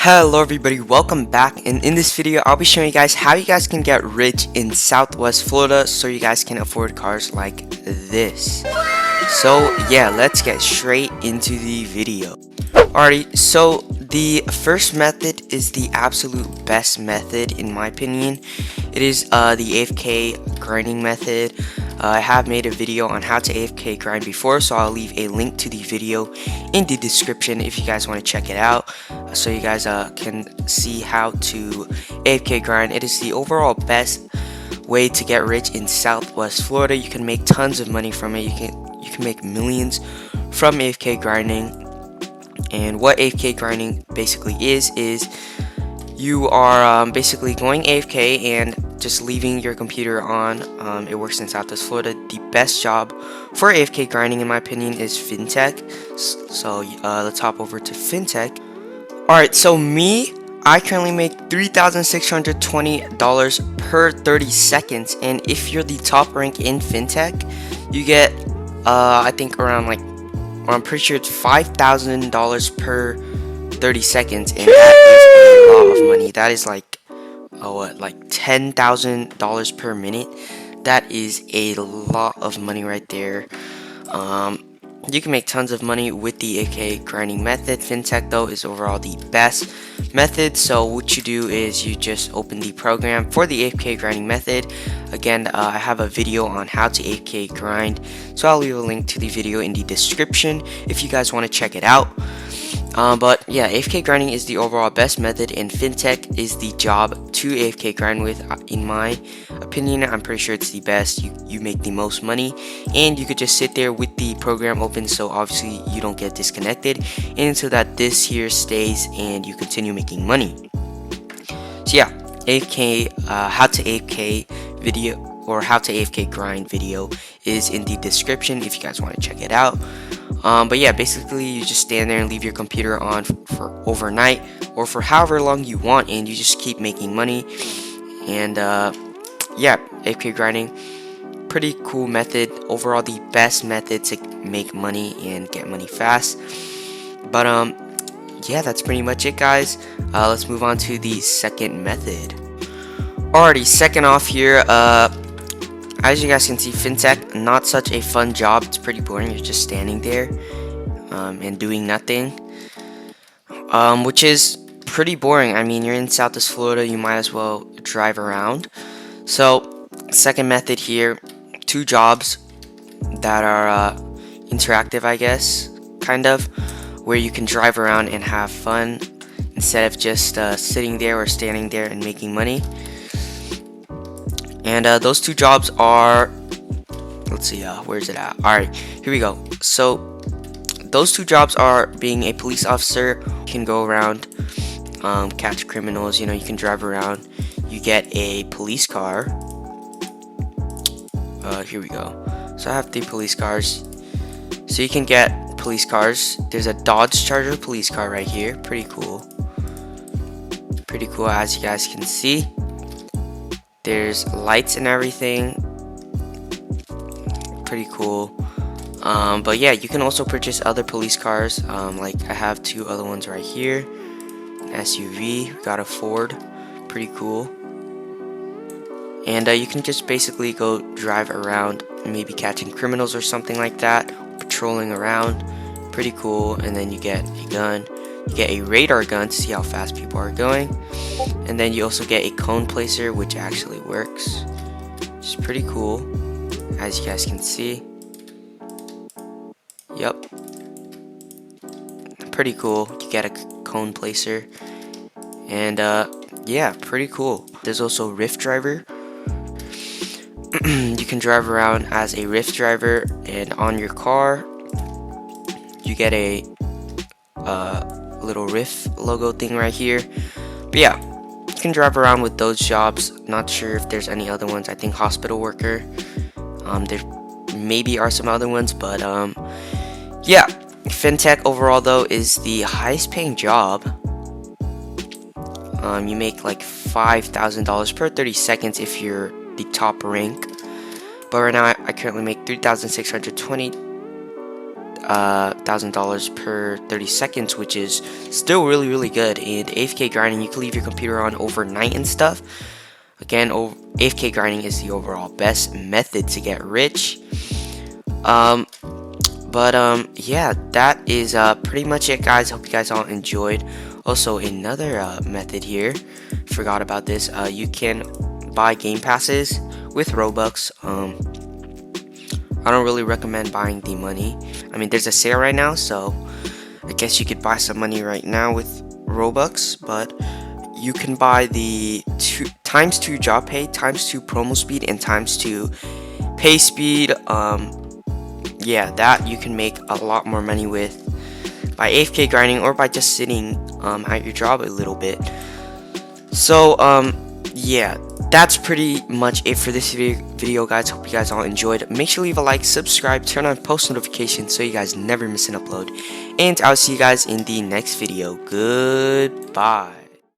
Hello everybody, welcome back, and in this video I'll be showing you guys how you guys can get rich in Southwest Florida so you guys can afford cars like this. So yeah, let's get straight into the video. Alrighty, so the first method is the absolute best method in my opinion. It is the AFK grinding method. I have made a video on how to AFK grind before, so I'll leave a link to the video in the description if you guys want to check it out, so you guys can see how to AFK grind. It is the overall best way to get rich in Southwest Florida. You can make tons of money from it. You can make millions from AFK grinding. And what AFK grinding basically is you are basically going AFK and just leaving your computer on. It works in Southwest Florida. The best job for AFK grinding in my opinion is fintech. So let's hop over to fintech. Alright, so I currently make $3,620 per 30 seconds, and if you're the top rank in fintech, you get I think around I'm pretty sure it's $5,000 per 30 seconds, and that is a lot of money. That is like $10,000 per minute. That is a lot of money right there. You can make tons of money with the AFK grinding method. Fintech though is overall the best method. So what you do is you just open the program for the AFK grinding method. Again, I have a video on how to AFK grind, so I'll leave a link to the video in the description if you guys want to check it out. But yeah, AFK grinding is the overall best method, and fintech is the job to AFK grind with. In my opinion, I'm pretty sure it's the best. You make the most money, and you could just sit there with the program open, so obviously you don't get disconnected, and so that this here stays and you continue making money. So yeah, AFK, how to AFK video or how to AFK grind video is in the description if you guys want to check it out. But yeah, basically you just stand there and leave your computer on for overnight or for however long you want, and you just keep making money. And yeah, AFK grinding, pretty cool method. Overall the best method to make money and get money fast. But yeah, that's pretty much it, guys. Let's move on to the second method. Alrighty, second off here, as you guys can see, fintech, not such a fun job. It's pretty boring. You're just standing there and doing nothing, which is pretty boring. I mean, you're in Southwest Florida, you might as well drive around. So second method here, two jobs that are interactive, I guess, kind of, where you can drive around and have fun instead of just sitting there or standing there and making money. And those two jobs are, let's see, where's it at? Alright, here we go. So those two jobs are being a police officer. You can go around, catch criminals, you can drive around. You get a police car. Here we go. So I have 3 police cars. So you can get police cars. There's a Dodge Charger police car right here. Pretty cool. Pretty cool, as you guys can see. There's lights and everything. Pretty cool. But yeah, you can also purchase other police cars. Like I have 2 other ones right here. An SUV, got a Ford. Pretty cool. And you can just basically go drive around, maybe catching criminals or something like that, patrolling around. Pretty cool. And then you get a gun. You get a radar gun to see how fast people are going, and then you also get a cone placer, which actually works. It's pretty cool, as you guys can see. Yep, pretty cool. You get a cone placer, and yeah, pretty cool. There's also Rift driver. You can drive around as a Rift driver, and on your car you get a little Rift logo thing right here. But yeah, you can drive around with those jobs. Not sure if there's any other ones. I think hospital worker. There maybe are some other ones, but yeah, fintech overall though is the highest paying job. You make like $5,000 per 30 seconds if you're the top rank. But right now I currently make $3,620 $1,000 per 30 seconds, which is still really good. And AFK grinding, you can leave your computer on overnight and stuff. Again, AFK grinding is the overall best method to get rich. Yeah, that is pretty much it, guys. Hope you guys all enjoyed. Also, another method here, forgot about this. You can buy game passes with Robux. I don't really recommend buying the money. I mean, there's a sale right now, so I guess you could buy some money right now with Robux, but you can buy the ×2 job pay, ×2 promo speed, and ×2 pay speed. Yeah, that you can make a lot more money with by AFK grinding or by just sitting at your job a little bit. So yeah, that's pretty much it for this video, guys. Hope you guys all enjoyed. Make sure to leave a like, subscribe, turn on post notifications so you guys never miss an upload, and I'll see you guys in the next video. Goodbye.